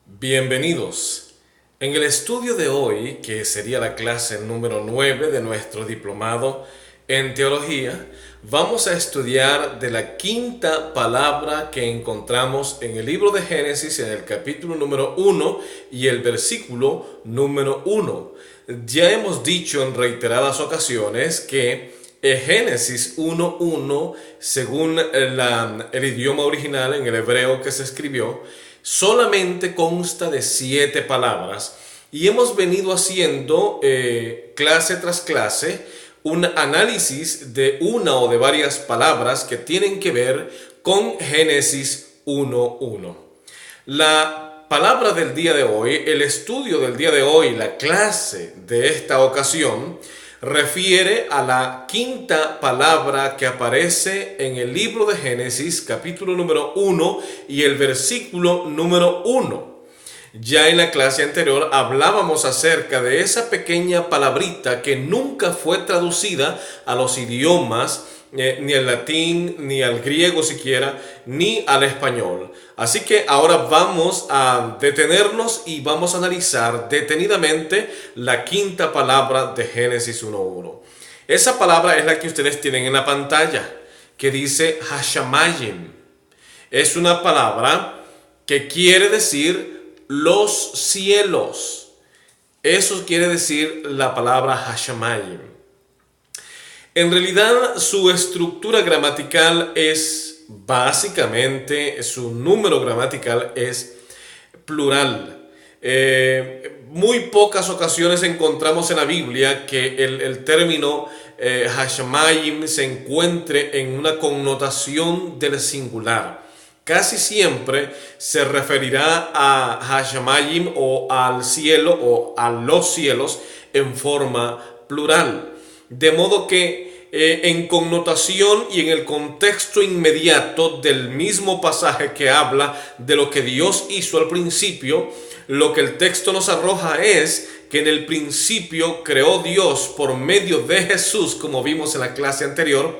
Bienvenidos. En el estudio de hoy, que sería la clase número 9 de nuestro diplomado en teología, vamos a estudiar de la quinta palabra que encontramos en el libro de Génesis, en el capítulo número 1 y el versículo número 1. Ya hemos dicho en reiteradas ocasiones que Génesis 1.1, según el idioma original en el hebreo que se escribió, solamente consta de 7 palabras y hemos venido haciendo clase tras clase un análisis de una o de varias palabras que tienen que ver con Génesis 1.1. La palabra del día de hoy, el estudio del día de hoy, la clase de esta ocasión, refiere a la quinta palabra que aparece en el libro de Génesis, capítulo número 1 y el versículo número 1. Ya en la clase anterior hablábamos acerca de esa pequeña palabrita que nunca fue traducida a los idiomas, ni al latín, ni al griego siquiera, ni al español. Así que ahora vamos a detenernos y vamos a analizar detenidamente la quinta palabra de Génesis 1.1. Esa palabra es la que ustedes tienen en la pantalla, que dice Hashamayim. Es una palabra que quiere decir los cielos. Eso quiere decir la palabra Hashamayim. En realidad, su estructura gramatical es básicamente, su número gramatical es plural. Muy pocas ocasiones encontramos en la Biblia que el término Hashamayim se encuentre en una connotación del singular. Casi siempre se referirá a Hashamayim o al cielo o a los cielos en forma plural. De modo que en connotación y en el contexto inmediato del mismo pasaje que habla de lo que Dios hizo al principio, lo que el texto nos arroja es que en el principio creó Dios por medio de Jesús, como vimos en la clase anterior,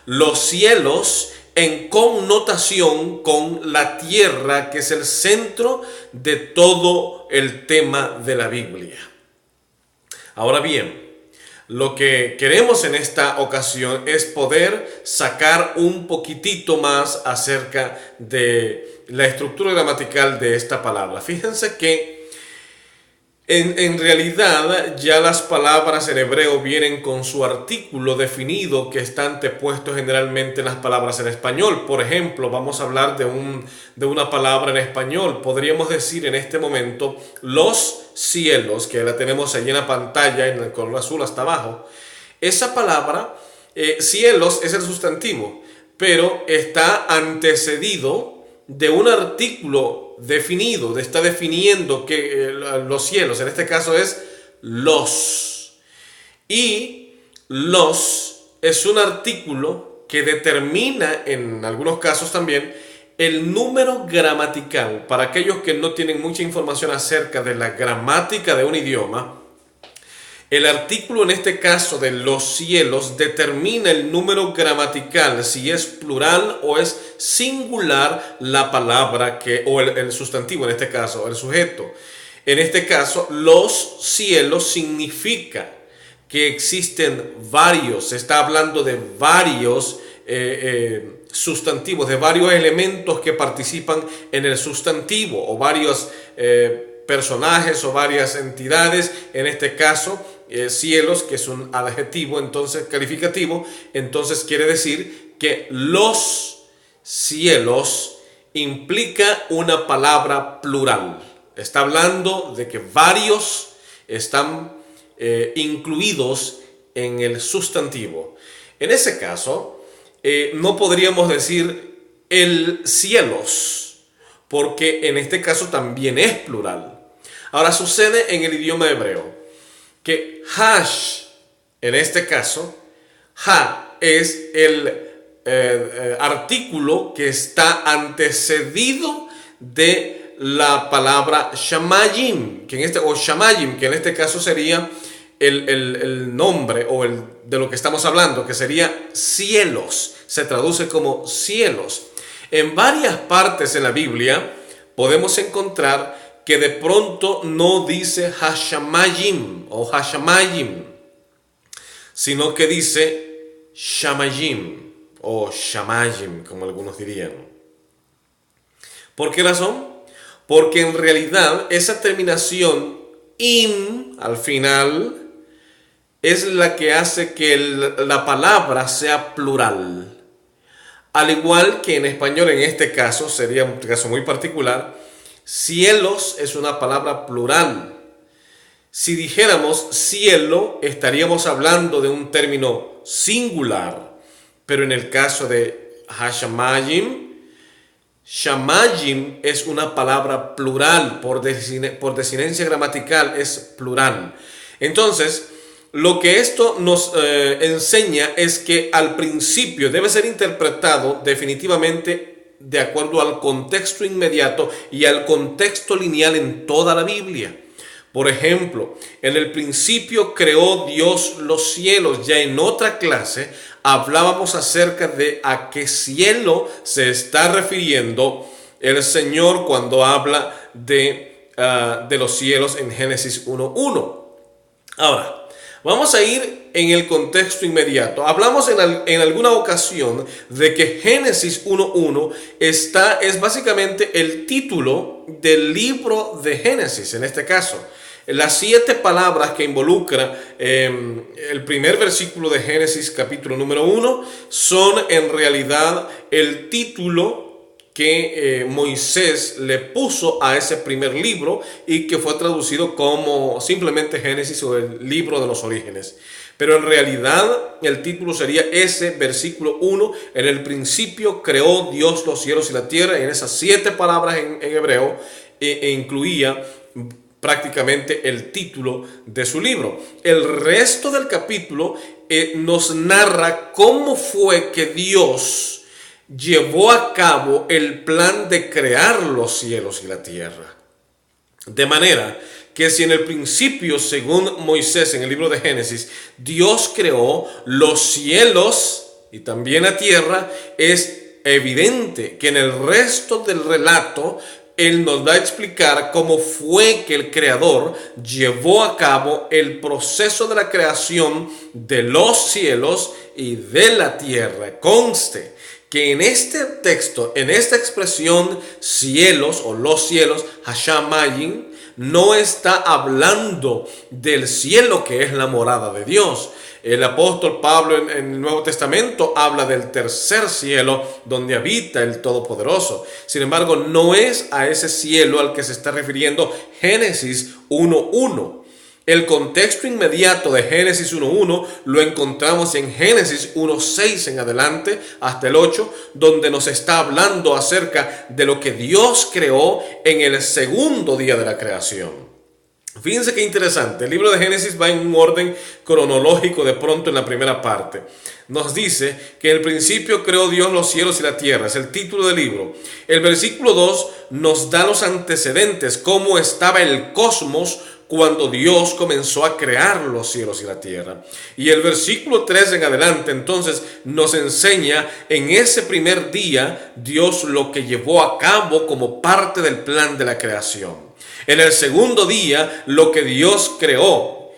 los cielos en connotación con la tierra, que es el centro de todo el tema de la Biblia. Ahora bien, lo que queremos en esta ocasión es poder sacar un poquitito más acerca de la estructura gramatical de esta palabra. Fíjense que en realidad ya las palabras en hebreo vienen con su artículo definido que está antepuesto generalmente en las palabras en español. Por ejemplo, vamos a hablar de una palabra en español. Podríamos decir en este momento los cielos, que la tenemos allí en la pantalla en el color azul hasta abajo. Esa palabra, cielos, es el sustantivo, pero está antecedido de un artículo definido, está definiendo que los cielos, en este caso es los. Y los es un artículo que determina, en algunos casos también, el número gramatical. Para aquellos que no tienen mucha información acerca de la gramática de un idioma, el artículo en este caso de los cielos determina el número gramatical, si es plural o es singular la palabra o el sustantivo en este caso, el sujeto. En este caso, los cielos significa que existen varios, se está hablando de varios sustantivos, de varios elementos que participan en el sustantivo o varios personajes o varias entidades, en este caso cielos, que es un adjetivo entonces calificativo, entonces quiere decir que los cielos implica una palabra plural. Está hablando de que varios están incluidos en el sustantivo. En ese caso, no podríamos decir el cielos, porque en este caso también es plural. Ahora sucede en el idioma hebreo que hash, en este caso, ha es el artículo que está antecedido de la palabra shamayim, o shamayim, que en este caso sería el nombre o de lo que estamos hablando, que sería cielos, se traduce como cielos. En varias partes en la Biblia podemos encontrar que de pronto no dice Hashamayim o Hashamayim, sino que dice Shamayim o Shamayim, como algunos dirían. ¿Por qué razón? Porque en realidad esa terminación im al final es la que hace que la palabra sea plural. Al igual que en español, en este caso, sería un caso muy particular, cielos es una palabra plural. Si dijéramos cielo, estaríamos hablando de un término singular. Pero en el caso de Hashamayim, Shamayim es una palabra plural, por desinencia gramatical es plural. Entonces, lo que esto nos enseña es que al principio debe ser interpretado definitivamente de acuerdo al contexto inmediato y al contexto lineal en toda la Biblia. Por ejemplo, en el principio creó Dios los cielos. Ya en otra clase hablábamos acerca de a qué cielo se está refiriendo el Señor cuando habla de los cielos en Génesis 1:1. Ahora, vamos a ir en el contexto inmediato. Hablamos en alguna ocasión de que Génesis 1:1 es básicamente el título del libro de Génesis, en este caso. Las 7 palabras que involucra el primer versículo de Génesis capítulo número 1 son en realidad el título que Moisés le puso a ese primer libro y que fue traducido como simplemente Génesis o el libro de los orígenes. Pero en realidad el título sería ese versículo 1, en el principio creó Dios los cielos y la tierra, y en esas 7 palabras en hebreo incluía prácticamente el título de su libro. El resto del capítulo nos narra cómo fue que Dios llevó a cabo el plan de crear los cielos y la tierra. De manera que si en el principio, según Moisés en el libro de Génesis, Dios creó los cielos y también la tierra, es evidente que en el resto del relato Él nos va a explicar cómo fue que el Creador llevó a cabo el proceso de la creación de los cielos y de la tierra. Conste que en este texto, en esta expresión cielos o los cielos, Hashamayim, no está hablando del cielo que es la morada de Dios. El apóstol Pablo en el Nuevo Testamento habla del tercer cielo donde habita el Todopoderoso. Sin embargo, no es a ese cielo al que se está refiriendo Génesis 1:1. El contexto inmediato de Génesis 1:1 lo encontramos en Génesis 1:6 en adelante hasta el 8, donde nos está hablando acerca de lo que Dios creó en el segundo día de la creación. Fíjense qué interesante, el libro de Génesis va en un orden cronológico de pronto en la primera parte. Nos dice que en el principio creó Dios los cielos y la tierra, es el título del libro. El versículo 2 nos da los antecedentes, cómo estaba el cosmos cuando Dios comenzó a crear los cielos y la tierra. Y el versículo 3 en adelante entonces nos enseña en ese primer día Dios lo que llevó a cabo como parte del plan de la creación. En el segundo día, lo que Dios creó.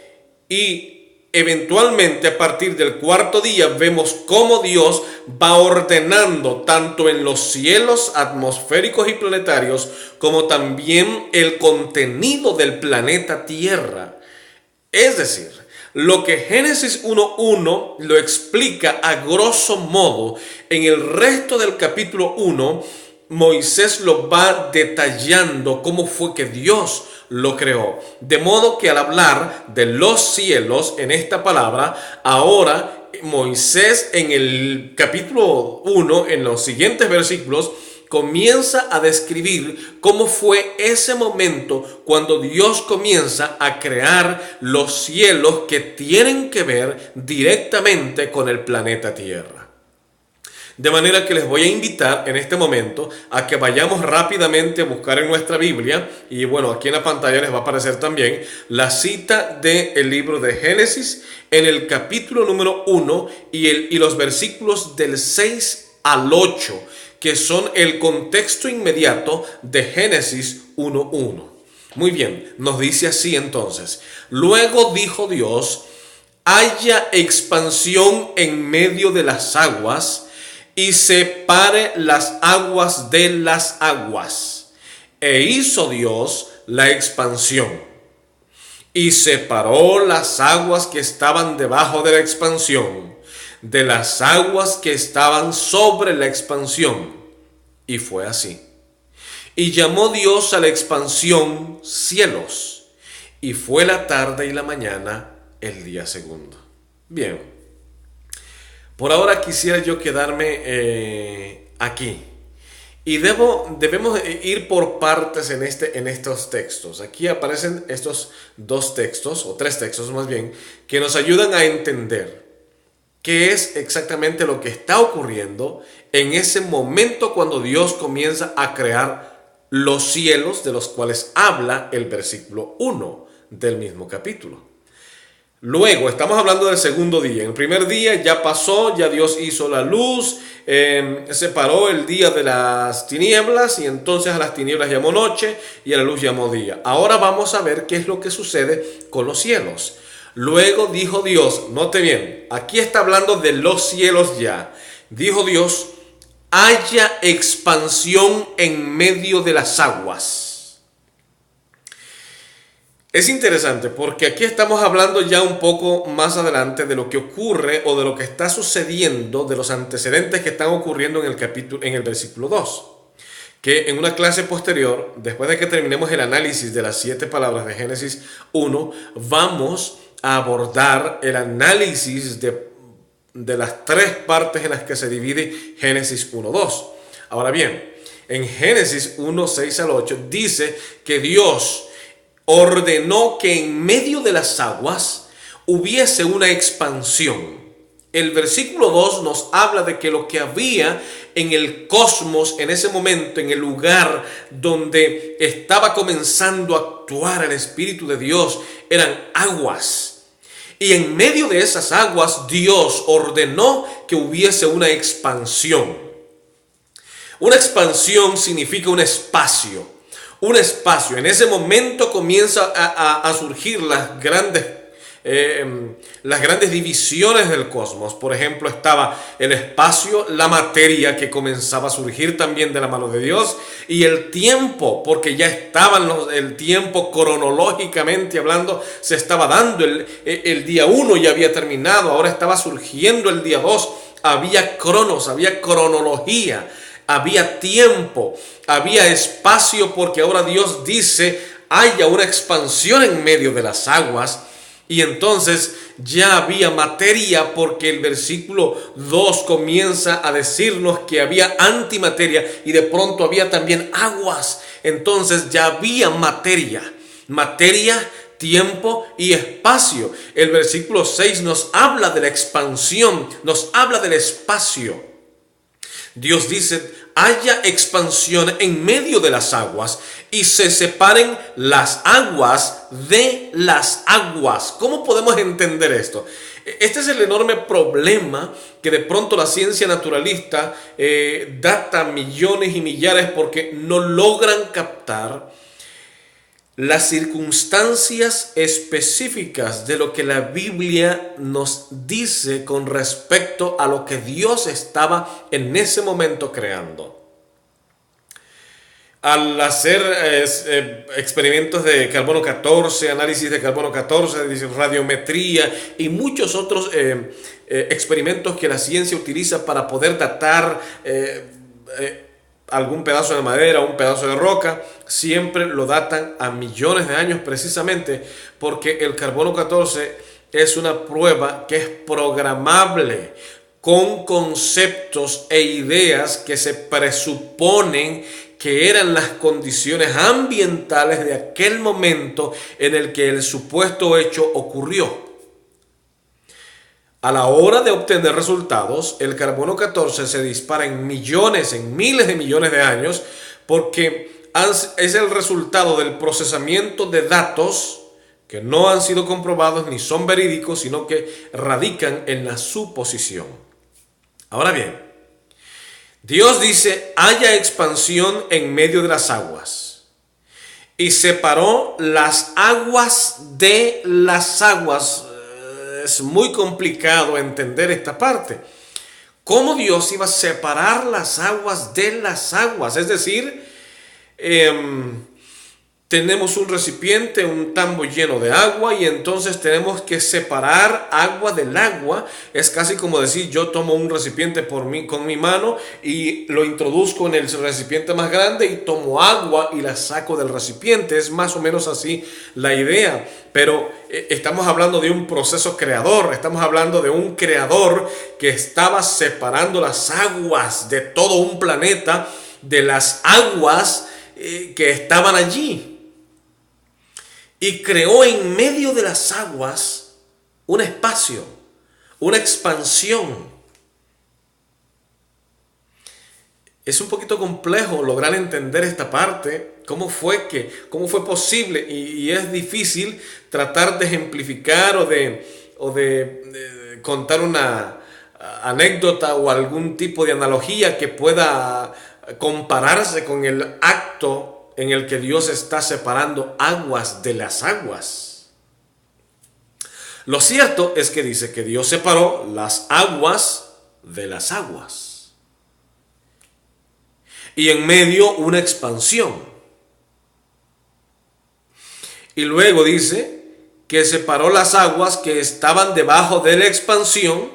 Y eventualmente a partir del cuarto día vemos cómo Dios va ordenando tanto en los cielos atmosféricos y planetarios como también el contenido del planeta Tierra. Es decir, lo que Génesis 1:1 lo explica a grosso modo, en el resto del capítulo 1 Moisés lo va detallando cómo fue que Dios lo creó. De modo que al hablar de los cielos en esta palabra, ahora Moisés en el capítulo 1, en los siguientes versículos, comienza a describir cómo fue ese momento cuando Dios comienza a crear los cielos que tienen que ver directamente con el planeta Tierra. De manera que les voy a invitar en este momento a que vayamos rápidamente a buscar en nuestra Biblia, y bueno, aquí en la pantalla les va a aparecer también la cita del libro de Génesis en el capítulo número 1 y los versículos del 6 al 8, que son el contexto inmediato de Génesis 1:1. Muy bien, nos dice así entonces. Luego dijo Dios, haya expansión en medio de las aguas y separe las aguas de las aguas. E hizo Dios la expansión y separó las aguas que estaban debajo de la expansión de las aguas que estaban sobre la expansión. Y fue así. Y llamó Dios a la expansión cielos. Y fue la tarde y la mañana el día segundo. Bien. Por ahora quisiera yo quedarme aquí. Y debemos ir por partes en estos textos. Aquí aparecen estos dos textos, o tres textos más bien, que nos ayudan a entender qué es exactamente lo que está ocurriendo en ese momento cuando Dios comienza a crear los cielos, de los cuales habla el versículo 1 del mismo capítulo. Luego, estamos hablando del segundo día. En el primer día ya pasó, ya Dios hizo la luz, separó el día de las tinieblas, y entonces a las tinieblas llamó noche y a la luz llamó día. Ahora vamos a ver qué es lo que sucede con los cielos. Luego dijo Dios, note bien, aquí está hablando de los cielos ya. Dijo Dios, haya expansión en medio de las aguas. Es interesante porque aquí estamos hablando ya un poco más adelante de lo que ocurre o de lo que está sucediendo, de los antecedentes que están ocurriendo en el versículo 2. Que en una clase posterior, después de que terminemos el análisis de las 7 palabras de Génesis 1, vamos a abordar el análisis de las 3 partes en las que se divide Génesis 1:2. Ahora bien, en Génesis 1:6 al 8 dice que Dios ordenó que en medio de las aguas hubiese una expansión. El versículo 2 nos habla de que lo que había en el cosmos en ese momento, en el lugar donde estaba comenzando a actuar el Espíritu de Dios, eran aguas. Y en medio de esas aguas Dios ordenó que hubiese una expansión. Una expansión significa un espacio. Un espacio. En ese momento comienza a surgir las grandes divisiones del cosmos. Por ejemplo, estaba el espacio, la materia que comenzaba a surgir también de la mano de Dios, y el tiempo, porque ya estaban el tiempo cronológicamente hablando, se estaba dando. El día 1 ya había terminado, ahora estaba surgiendo el día 2. Había cronos, había cronología, había tiempo, había espacio, porque ahora Dios dice, haya una expansión en medio de las aguas. Y entonces ya había materia, porque el versículo 2 comienza a decirnos que había antimateria y de pronto había también aguas. Entonces ya había materia, tiempo y espacio. El versículo 6 nos habla de la expansión, nos habla del espacio. Dios dice, haya expansión en medio de las aguas y se separen las aguas de las aguas. ¿Cómo podemos entender esto? Este es el enorme problema que de pronto la ciencia naturalista data millones y millares, porque no logran captar las circunstancias específicas de lo que la Biblia nos dice con respecto a lo que Dios estaba en ese momento creando. Al hacer experimentos de carbono 14, análisis de carbono 14, radiometría y muchos otros experimentos que la ciencia utiliza para poder datar algún pedazo de madera, un pedazo de roca, siempre lo datan a millones de años, precisamente porque el carbono 14 es una prueba que es programable, con conceptos e ideas que se presuponen que eran las condiciones ambientales de aquel momento en el que el supuesto hecho ocurrió. A la hora de obtener resultados, el carbono 14 se dispara en millones, en miles de millones de años, porque es el resultado del procesamiento de datos que no han sido comprobados ni son verídicos, sino que radican en la suposición. Ahora bien, Dios dice, haya expansión en medio de las aguas. y separó las aguas de las aguas. Es muy complicado entender esta parte. ¿Cómo Dios iba a separar las aguas de las aguas? Es decir, tenemos un recipiente, un tambo lleno de agua y entonces tenemos que separar agua del agua. Es casi como decir, yo tomo un recipiente con mi mano y lo introduzco en el recipiente más grande y tomo agua y la saco del recipiente. Es más o menos así la idea. Pero estamos hablando de un proceso creador, estamos hablando de un creador que estaba separando las aguas de todo un planeta de las aguas que estaban allí. Y creó en medio de las aguas un espacio, una expansión. Es un poquito complejo lograr entender esta parte, cómo fue posible, y es difícil tratar de ejemplificar o de contar una anécdota o algún tipo de analogía que pueda compararse con el acto en el que Dios está separando aguas de las aguas. Lo cierto es que dice que Dios separó las aguas de las aguas. Y en medio una expansión. Y luego dice que separó las aguas que estaban debajo de la expansión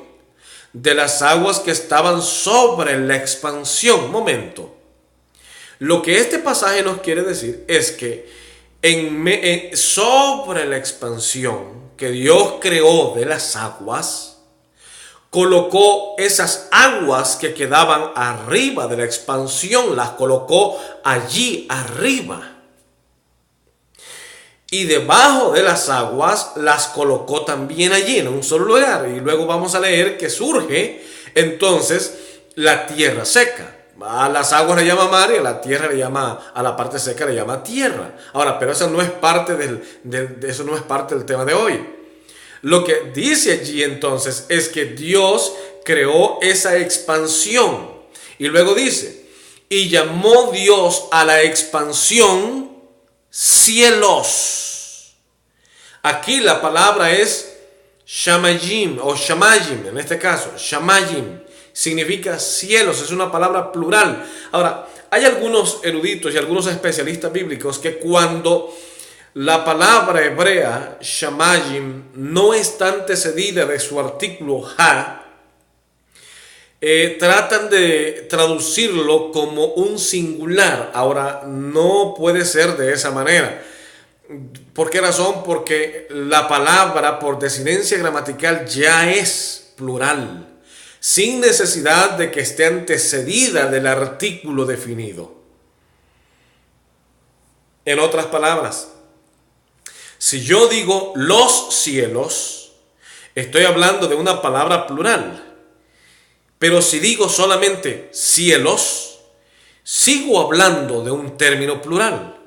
de las aguas que estaban sobre la expansión. Momento. Lo que este pasaje nos quiere decir es que sobre la expansión que Dios creó de las aguas, colocó esas aguas que quedaban arriba de la expansión, las colocó allí arriba. Y debajo de las aguas las colocó también allí en un solo lugar. Y luego vamos a leer que surge entonces la tierra seca. A las aguas le llama mar y a la tierra le llama, a la parte seca le llama tierra. Ahora, pero eso no es parte eso no es parte del tema de hoy. Lo que dice allí entonces es que Dios creó esa expansión. Y luego dice, y llamó Dios a la expansión cielos. Aquí la palabra es shamayim o shamayim, en este caso, shamayim. Significa cielos, es una palabra plural. Ahora, hay algunos eruditos y algunos especialistas bíblicos que cuando la palabra hebrea, shamayim, no está antecedida de su artículo ha, tratan de traducirlo como un singular. Ahora, no puede ser de esa manera. ¿Por qué razón? Porque la palabra por desinencia gramatical ya es plural, sin necesidad de que esté antecedida del artículo definido. En otras palabras, si yo digo los cielos, estoy hablando de una palabra plural. Pero si digo solamente cielos, sigo hablando de un término plural.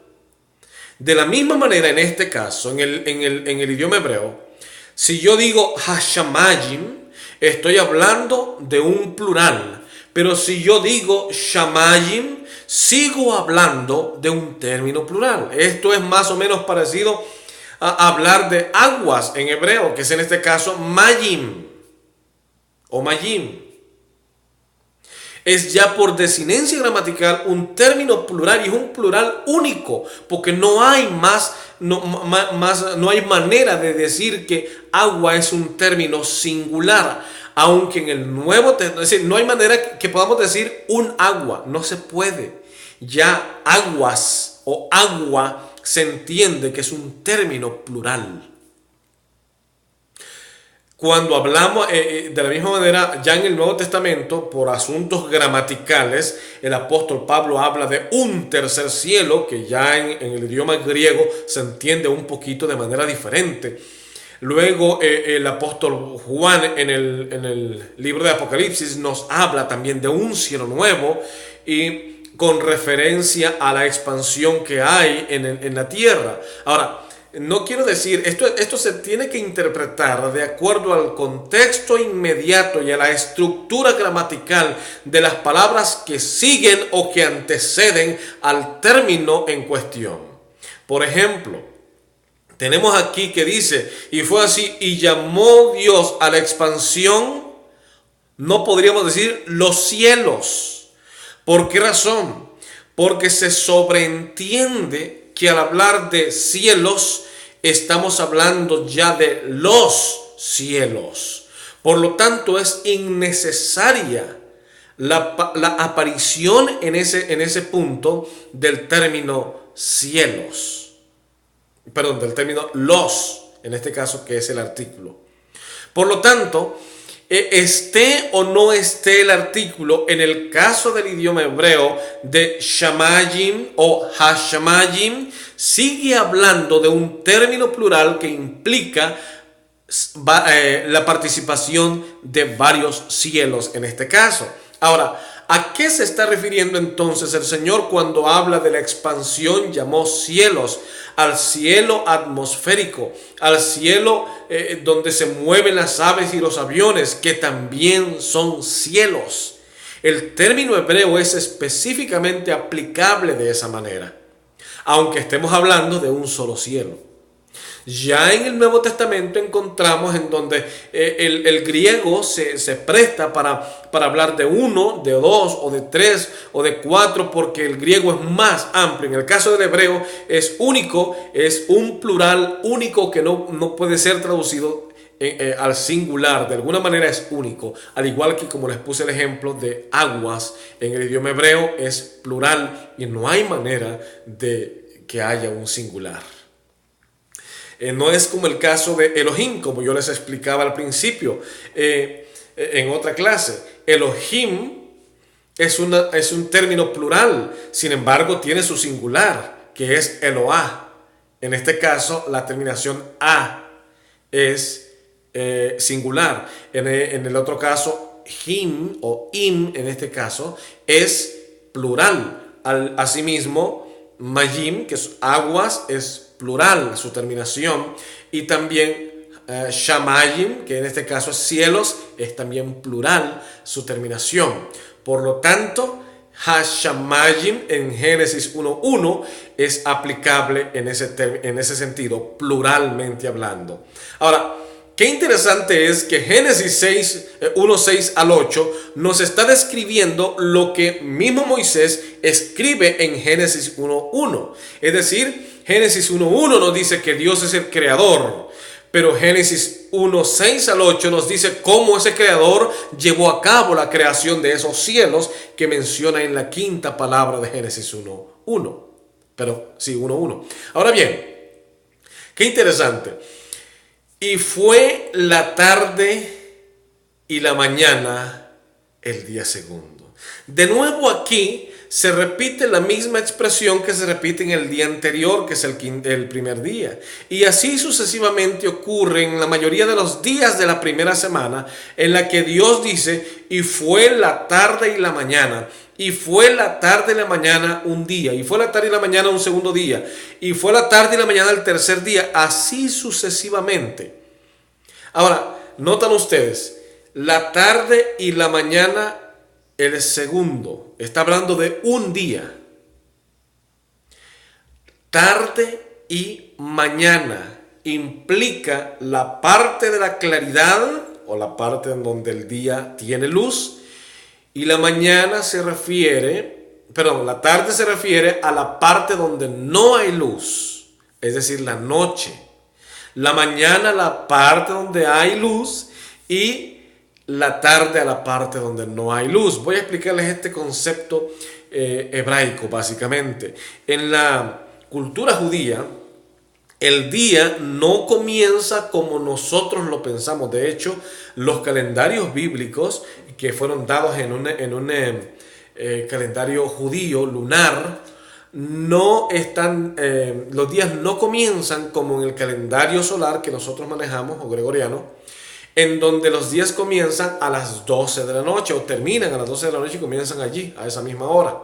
De la misma manera, en este caso, en el idioma hebreo, si yo digo hashamayim, estoy hablando de un plural, pero si yo digo shamayim, sigo hablando de un término plural. Esto es más o menos parecido a hablar de aguas en hebreo, que es en este caso mayim o mayim. Es ya por desinencia gramatical un término plural, y es un plural único, porque no hay no hay manera de decir que agua es un término singular, aunque en el Nuevo Testamento, es decir, no hay manera que podamos decir un agua, no se puede. Ya aguas o agua se entiende que es un término plural. Cuando hablamos de la misma manera, ya en el Nuevo Testamento, por asuntos gramaticales, el apóstol Pablo habla de un tercer cielo, que ya en el idioma griego se entiende un poquito de manera diferente. Luego el apóstol Juan en el libro de Apocalipsis nos habla también de un cielo nuevo, y con referencia a la expansión que hay en la tierra. Ahora, no quiero decir, esto se tiene que interpretar de acuerdo al contexto inmediato y a la estructura gramatical de las palabras que siguen o que anteceden al término en cuestión. Por ejemplo, tenemos aquí que dice, y fue así, y llamó Dios a la expansión, no podríamos decir los cielos. ¿Por qué razón? Porque se sobreentiende que al hablar de cielos, estamos hablando ya de los cielos. Por lo tanto, es innecesaria la aparición en ese punto del término cielos. Perdón, del término los, en este caso, que es el artículo. Por lo tanto, esté o no esté el artículo, en el caso del idioma hebreo de shamayim o hashamayim, sigue hablando de un término plural que implica la participación de varios cielos en este caso. Ahora, ¿a qué se está refiriendo entonces el Señor cuando habla de la expansión? Llamó cielos al cielo atmosférico, al cielo donde se mueven las aves y los aviones, que también son cielos. El término hebreo es específicamente aplicable de esa manera, aunque estemos hablando de un solo cielo. Ya en el Nuevo Testamento encontramos en donde el griego se presta para hablar de uno, de dos, o de tres, o de cuatro, porque el griego es más amplio. En el caso del hebreo es único, es un plural único que no puede ser traducido al singular. De alguna manera es único, al igual que, como les puse el ejemplo de aguas, en el idioma hebreo es plural y no hay manera de que haya un singular. No es como el caso de Elohim, como yo les explicaba al principio en otra clase. Elohim es un término plural, sin embargo tiene su singular, que es Eloah. En este caso la terminación A es singular. En el otro caso, him o im, en este caso, es plural. Asimismo, mayim, que es aguas, es plural su terminación, y también shamayim, que en este caso es cielos, es también plural su terminación. Por lo tanto, hashamayim en Génesis 1:1 es aplicable en ese sentido, pluralmente hablando. Ahora, qué interesante es que Génesis 1:6 al 8 nos está describiendo lo que mismo Moisés escribe en Génesis 1:1. Es decir, Génesis 1:1 nos dice que Dios es el creador, pero Génesis 1:6 al 8 nos dice cómo ese creador llevó a cabo la creación de esos cielos que menciona en la quinta palabra de Génesis 1:1. Pero sí, 1:1. Ahora bien, qué interesante. Y fue la tarde y la mañana el día segundo. De nuevo aquí se repite la misma expresión que se repite en el día anterior, que es el primer día. Y así sucesivamente ocurre en la mayoría de los días de la primera semana, en la que Dios dice, y fue la tarde y la mañana. Y fue la tarde y la mañana un día, y fue la tarde y la mañana un segundo día, y fue la tarde y la mañana el tercer día, así sucesivamente. Ahora, notan ustedes, la tarde y la mañana el segundo, está hablando de un día. Tarde y mañana implica la parte de la claridad, o la parte en donde el día tiene luz, y la mañana la tarde se refiere a la parte donde no hay luz, es decir, la noche. La mañana, la parte donde hay luz, y la tarde a la parte donde no hay luz. Voy a explicarles este concepto hebraico básicamente. En la cultura judía, el día no comienza como nosotros lo pensamos. De hecho, los calendarios bíblicos que fueron dados en un calendario judío lunar, no están, los días no comienzan como en el calendario solar que nosotros manejamos, o gregoriano, en donde los días comienzan a las 12 de la noche o terminan a las 12 de la noche y comienzan allí, a esa misma hora.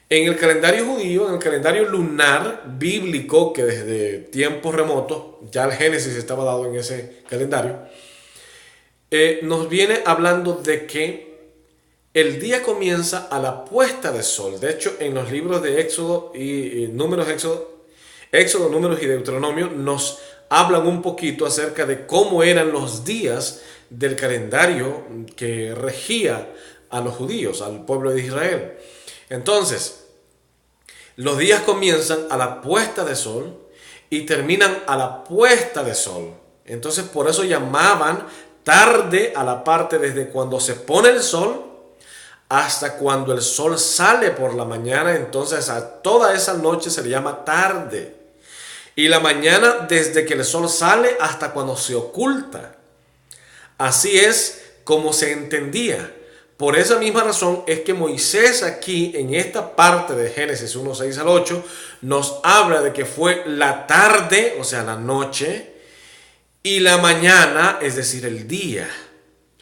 En el calendario judío, en el calendario lunar bíblico, que desde tiempos remotos, ya el Génesis estaba dado en ese calendario, nos viene hablando de que el día comienza a la puesta de sol. De hecho, en los libros de Éxodo y Números Éxodo, Éxodo, Números y Deuteronomio nos hablan un poquito acerca de cómo eran los días del calendario que regía a los judíos, al pueblo de Israel. Entonces, los días comienzan a la puesta de sol y terminan a la puesta de sol. Entonces, por eso llamaban tarde a la parte desde cuando se pone el sol hasta cuando el sol sale por la mañana. Entonces, a toda esa noche se le llama tarde. Y la mañana desde que el sol sale hasta cuando se oculta. Así es como se entendía. Por esa misma razón es que Moisés aquí en esta parte de Génesis 1, 6 al 8 nos habla de que fue la tarde, o sea la noche, y la mañana, es decir el día,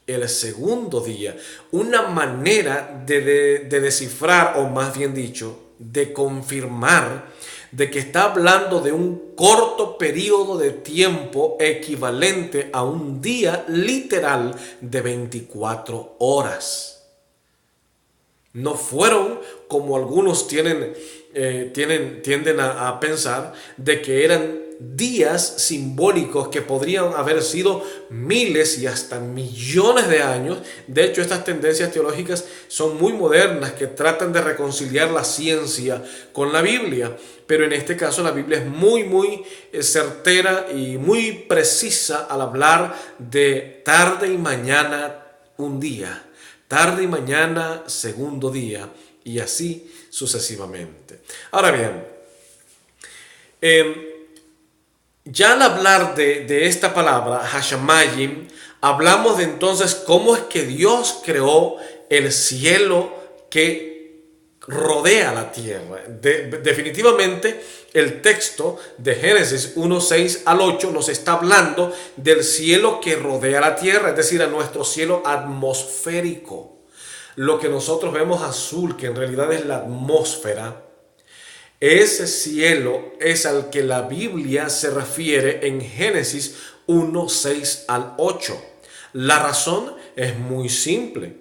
el segundo día. Una manera de descifrar, o más bien dicho, de confirmar de que está hablando de un corto periodo de tiempo equivalente a un día literal de 24 horas. No fueron como algunos tienden a pensar de que eran días simbólicos que podrían haber sido miles y hasta millones de años. De hecho, estas tendencias teológicas son muy modernas, que tratan de reconciliar la ciencia con la Biblia. Pero en este caso la Biblia es muy certera y muy precisa al hablar de tarde y mañana un día, tarde y mañana segundo día, y así sucesivamente. Ahora bien, ya al hablar de esta palabra, Hashamayim, hablamos de entonces cómo es que Dios creó el cielo que rodea la tierra. Definitivamente el texto de Génesis 1, 6 al 8 nos está hablando del cielo que rodea la tierra, es decir, a nuestro cielo atmosférico. Lo que nosotros vemos azul, que en realidad es la atmósfera, ese cielo es al que la Biblia se refiere en Génesis 1, 6 al 8. La razón es muy simple,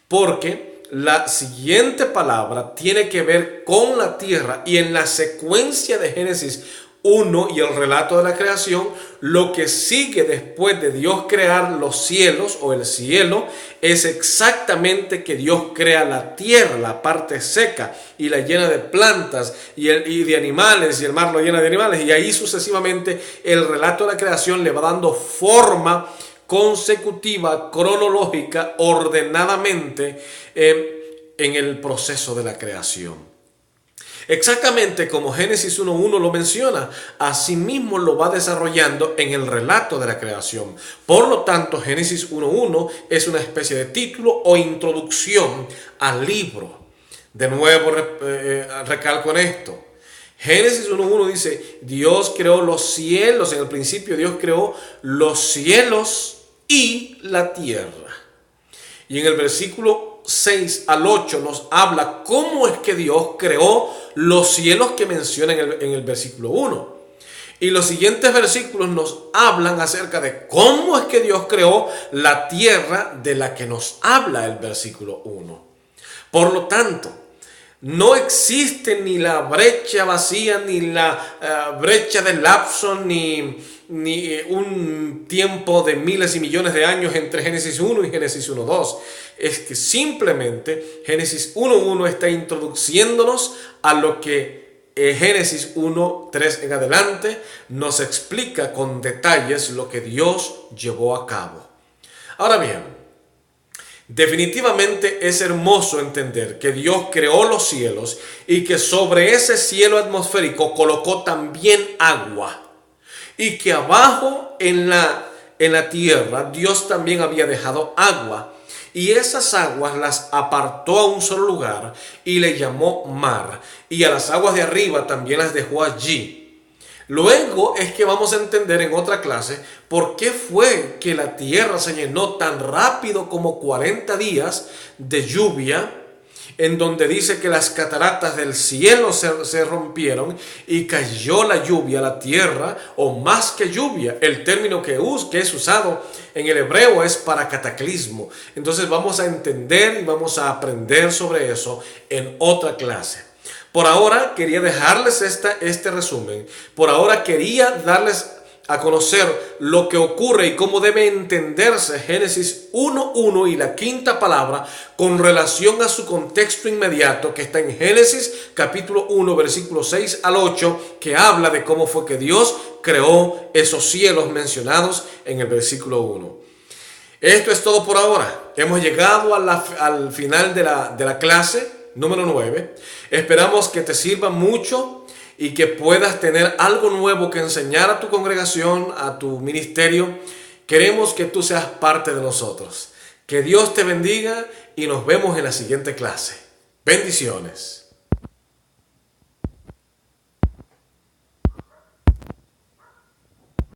porque la siguiente palabra tiene que ver con la tierra, y en la secuencia de Génesis 1 y el relato de la creación, lo que sigue después de Dios crear los cielos o el cielo es exactamente que Dios crea la tierra, la parte seca, y la llena de plantas y de animales, y el mar lo llena de animales, y ahí sucesivamente el relato de la creación le va dando forma consecutiva, cronológica, ordenadamente en el proceso de la creación. Exactamente como Génesis 1.1 lo menciona, asimismo lo va desarrollando en el relato de la creación. Por lo tanto, Génesis 1.1 es una especie de título o introducción al libro. De nuevo recalco en esto. Génesis 1.1 dice, Dios creó los cielos, en el principio Dios creó los cielos y la tierra. Y en el versículo 6 al 8 nos habla cómo es que Dios creó los cielos que menciona en el versículo 1. Y los siguientes versículos nos hablan acerca de cómo es que Dios creó la tierra de la que nos habla el versículo 1. Por lo tanto, no existe ni la brecha vacía, ni la brecha de lapso, ni un tiempo de miles y millones de años entre Génesis 1 y Génesis 1.2. Es que simplemente Génesis 1.1 está introduciéndonos a lo que Génesis 1.3 en adelante nos explica con detalles lo que Dios llevó a cabo. Ahora bien, definitivamente es hermoso entender que Dios creó los cielos y que sobre ese cielo atmosférico colocó también agua, y que abajo en la tierra Dios también había dejado agua, y esas aguas las apartó a un solo lugar y le llamó mar, y a las aguas de arriba también las dejó allí. Luego es que vamos a entender en otra clase por qué fue que la tierra se llenó tan rápido como 40 días de lluvia, en donde dice que las cataratas del cielo se rompieron y cayó la lluvia a la tierra, o más que lluvia, el término que es usado en el hebreo es para cataclismo. Entonces vamos a entender y vamos a aprender sobre eso en otra clase. Por ahora quería dejarles este resumen. Por ahora quería darles a conocer lo que ocurre y cómo debe entenderse Génesis 1:1 y la quinta palabra con relación a su contexto inmediato que está en Génesis capítulo 1 versículos 6 al 8, que habla de cómo fue que Dios creó esos cielos mencionados en el versículo 1. Esto es todo por ahora. Hemos llegado al final de la clase número 9. Esperamos que te sirva mucho y que puedas tener algo nuevo que enseñar a tu congregación, a tu ministerio. Queremos que tú seas parte de nosotros. Que Dios te bendiga y nos vemos en la siguiente clase. Bendiciones.